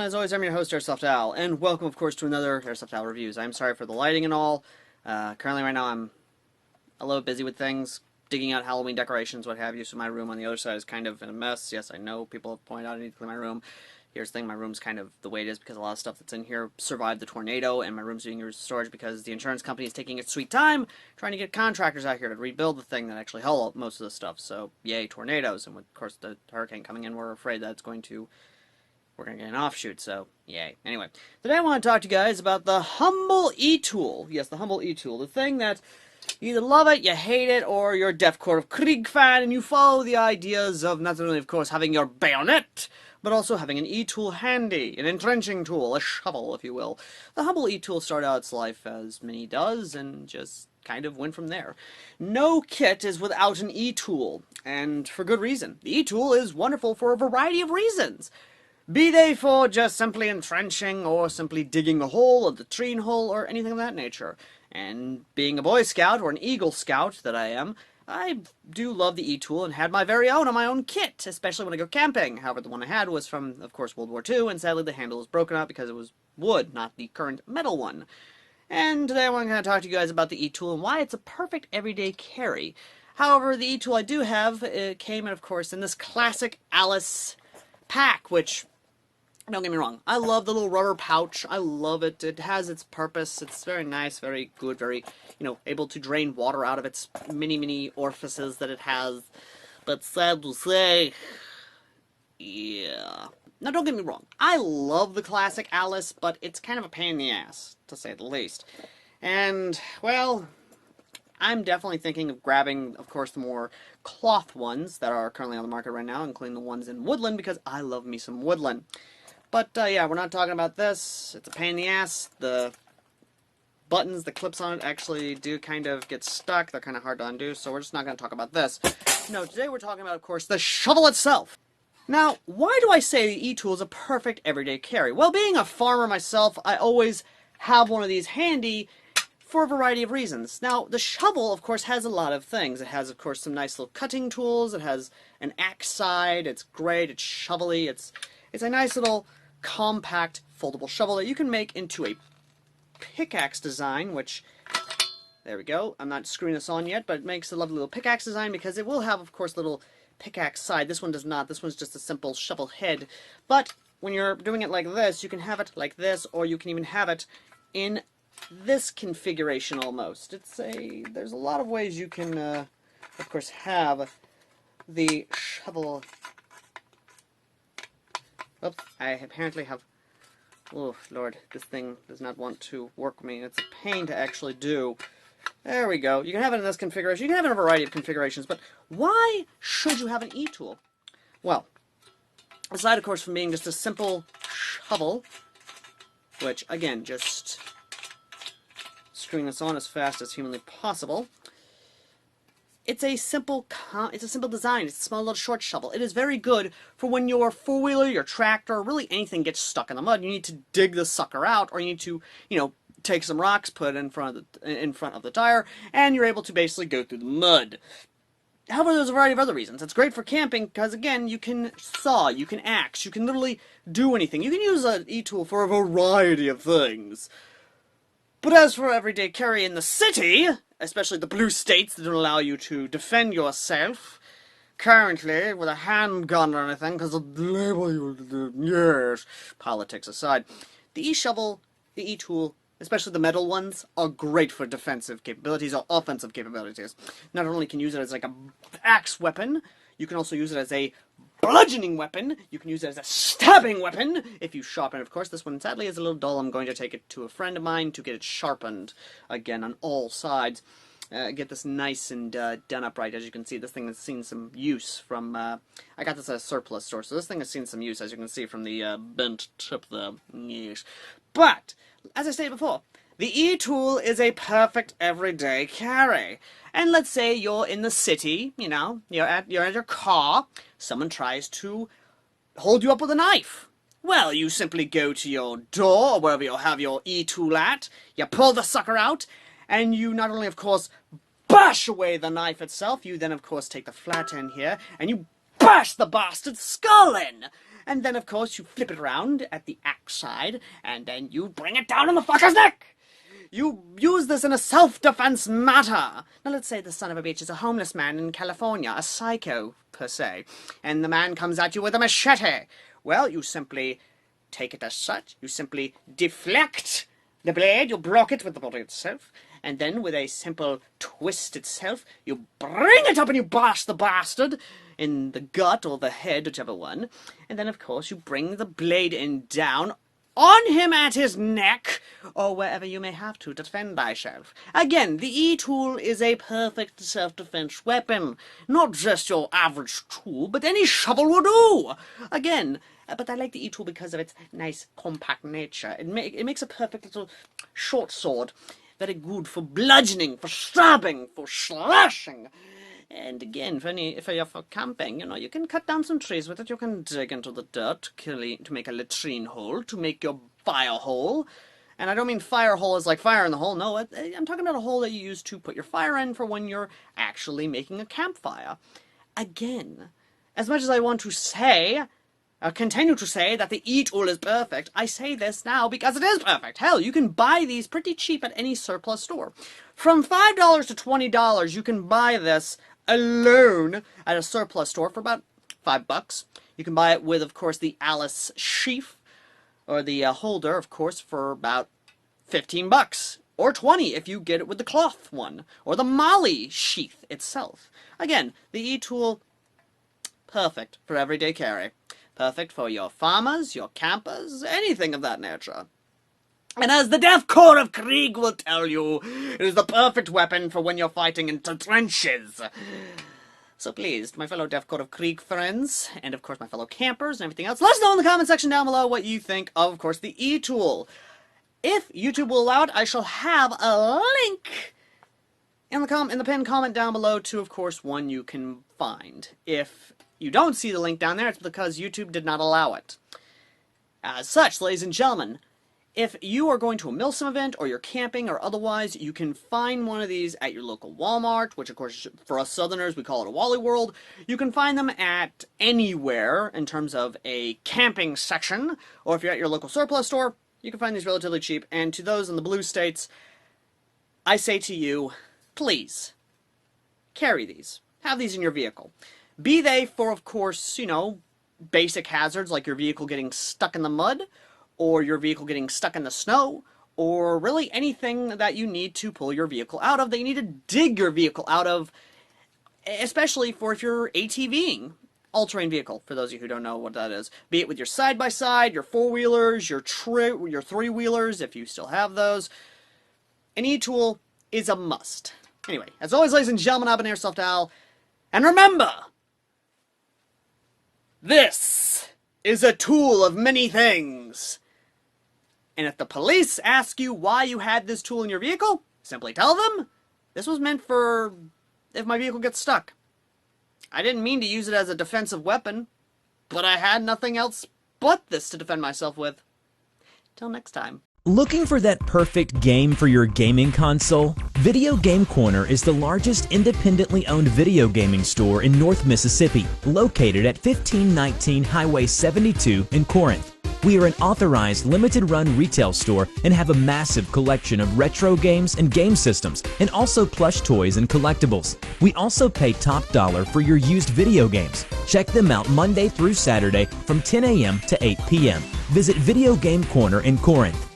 as always, I'm your host, AirsoftAL, and welcome, of course, to another AirsoftAL Reviews. I'm sorry for the lighting and all. Currently, right now, I'm a little busy with things, digging out Halloween decorations, what have you, so my room on the other side is kind of in a mess. Yes, I know, people have pointed out I need to clean my room. Here's the thing, my room's kind of the way it is because a lot of stuff that's in here survived the tornado, and my room's being used as storage because the insurance company is taking its sweet time trying to get contractors out here to rebuild the thing that actually held most of the stuff. So, yay, tornadoes, and with, of course, the hurricane coming in, we're afraid that it's going to... we're going to get an offshoot, so yay. Anyway, today I want to talk to you guys about the humble e-tool. Yes, the humble e-tool. The thing that you either love it, you hate it, or you're a Def Court of Krieg fan, and you follow the ideas of not only, of course, having your bayonet, but also having an e-tool handy, an entrenching tool, a shovel, if you will. The humble e-tool started out its life as many does, and just kind of went from there. No kit is without an e-tool, and for good reason. The e-tool is wonderful for a variety of reasons. Be they for just simply entrenching, or simply digging a hole, or the tree hole, or anything of that nature. And being a Boy Scout, or an Eagle Scout that I am, I do love the e-tool and had my very own on my own kit, especially when I go camping. However, the one I had was from, of course, World War II, and sadly the handle was broken out because it was wood, not the current metal one. And today I want to kind of talk to you guys about the e-tool and why it's a perfect everyday carry. However, the e-tool I do have came, of course, in this classic Alice pack, which... don't get me wrong, I love the little rubber pouch. I love it. It has its purpose. It's very nice, very good, very, able to drain water out of its many orifices that it has. But sad to say, yeah. Now, don't get me wrong. I love the classic Alice, but it's kind of a pain in the ass, to say the least. And, well, I'm definitely thinking of grabbing, of course, the more cloth ones that are currently on the market right now, including the ones in woodland, because I love me some woodland. But, yeah, we're not talking about this. It's a pain in the ass. The buttons, the clips on it actually do kind of get stuck. They're kind of hard to undo, so we're just not going to talk about this. No, today we're talking about, of course, the shovel itself. Now, why do I say the e-tool is a perfect everyday carry? Well, being a farmer myself, I always have one of these handy for a variety of reasons. Now, the shovel, of course, has a lot of things. It has, of course, some nice little cutting tools. It has an axe side. It's great. It's shovelly. It's a nice little compact foldable shovel that you can make into a pickaxe design, which, there we go, I'm not screwing this on yet, but it makes a lovely little pickaxe design because it will have, of course, little pickaxe side. This one does not. This one's just a simple shovel head. But when you're doing it like this, you can have it like this, or you can even have it in this configuration almost. There's a lot of ways you can, of course, have the shovel. Oops, I apparently have... oh, Lord, this thing does not want to work with me. It's a pain to actually do. There we go. You can have it in this configuration. You can have it in a variety of configurations, but why should you have an e-tool? Well, aside, of course, from being just a simple shovel, which, again, just screwing this on as fast as humanly possible, it's a simple design. It's a small little short shovel. It is very good for when your four-wheeler, your tractor, or really anything gets stuck in the mud. You need to dig the sucker out, or you need to, take some rocks, put it in front of the tire, and you're able to basically go through the mud. However, there's a variety of other reasons. It's great for camping because, again, you can saw, you can axe, you can literally do anything. You can use an e-tool for a variety of things. But as for everyday carry in the city, especially the blue states that don't allow you to defend yourself, currently, with a handgun or anything, because they'll label you, yes, politics aside, the e-shovel, the e-tool, especially the metal ones, are great for defensive capabilities or offensive capabilities. Not only can you use it as like a axe weapon, you can also use it as a bludgeoning weapon. You can use it as a stabbing weapon, if you sharpen it. Of course, this one sadly is a little dull. I'm going to take it to a friend of mine to get it sharpened, again, on all sides. Get this nice and done upright. As you can see, this thing has seen some use from, I got this at a surplus store, so this thing has seen some use, as you can see from the bent tip there. Yes. But, as I stated before, the e-tool is a perfect everyday carry. And let's say you're in the city, you're at your car, someone tries to hold you up with a knife. Well, you simply go to your door, or wherever you'll have your e-tool at, you pull the sucker out, and you not only, of course, bash away the knife itself, you then, of course, take the flat end here, and you bash the bastard's skull in! And then, of course, you flip it around at the axe side, and then you bring it down on the fucker's neck! You use this in a self-defense matter. Now, let's say the son of a bitch is a homeless man in California, a psycho, per se, and the man comes at you with a machete. Well, you simply take it as such. You simply deflect the blade, you block it with the body itself, and then with a simple twist itself, you bring it up and you bash the bastard in the gut or the head, whichever one. And then, of course, you bring the blade in down on him at his neck, or wherever you may have to defend thyself. Again, the E-tool is a perfect self-defense weapon. Not just your average tool, but any shovel will do. Again, but I like the E-tool because of its nice, compact nature. It makes a perfect little short sword. Very good for bludgeoning, for stabbing, for slashing. And again, for camping, you know, you can cut down some trees with it. You can dig into the dirt to make a latrine hole, to make your fire hole. And I don't mean fire hole as like fire in the hole. No, I'm talking about a hole that you use to put your fire in for when you're actually making a campfire. Again, as much as I want to say, continue to say that the E-tool is perfect, I say this now because it is perfect. Hell, you can buy these pretty cheap at any surplus store. From $5 to $20, you can buy this alone at a surplus store for about $5. You can buy it with, of course, the Alice sheath, or the holder, of course, for about $15. Or $20 if you get it with the cloth one, or the Molly sheath itself. Again, the E-tool, perfect for everyday carry. Perfect for your farmers, your campers, anything of that nature. And as the Death Corps of Krieg will tell you, it is the perfect weapon for when you're fighting into trenches. So please, my fellow Death Corps of Krieg friends, and of course my fellow campers and everything else, let us know in the comment section down below what you think of course, the E-tool. If YouTube will allow it, I shall have a link in the pinned comment down below to, of course, one you can find. If you don't see the link down there, it's because YouTube did not allow it. As such, ladies and gentlemen, if you are going to a Milsim event, or you're camping, or otherwise, you can find one of these at your local Walmart, which of course, for us Southerners, we call it a Wally World. You can find them at anywhere in terms of a camping section, or if you're at your local surplus store, you can find these relatively cheap. And to those in the blue states, I say to you, please, carry these. Have these in your vehicle. Be they for, of course, you know, basic hazards like your vehicle getting stuck in the mud, or your vehicle getting stuck in the snow, or really anything that you need to pull your vehicle out of, that you need to dig your vehicle out of, especially for if you're ATVing, all-terrain vehicle, for those of you who don't know what that is. Be it with your side-by-side, your four-wheelers, your three-wheelers, if you still have those. An E-tool is a must. Anyway, as always, ladies and gentlemen, I've been AirsoftAL, and remember, this is a tool of many things. And if the police ask you why you had this tool in your vehicle, simply tell them, this was meant for if my vehicle gets stuck. I didn't mean to use it as a defensive weapon, but I had nothing else but this to defend myself with. Till next time. Looking for that perfect game for your gaming console? Video Game Corner is the largest independently owned video gaming store in North Mississippi, located at 1519 Highway 72 in Corinth. We are an authorized limited-run retail store and have a massive collection of retro games and game systems, and also plush toys and collectibles. We also pay top dollar for your used video games. Check them out Monday through Saturday from 10 a.m. to 8 p.m. Visit Video Game Corner in Corinth.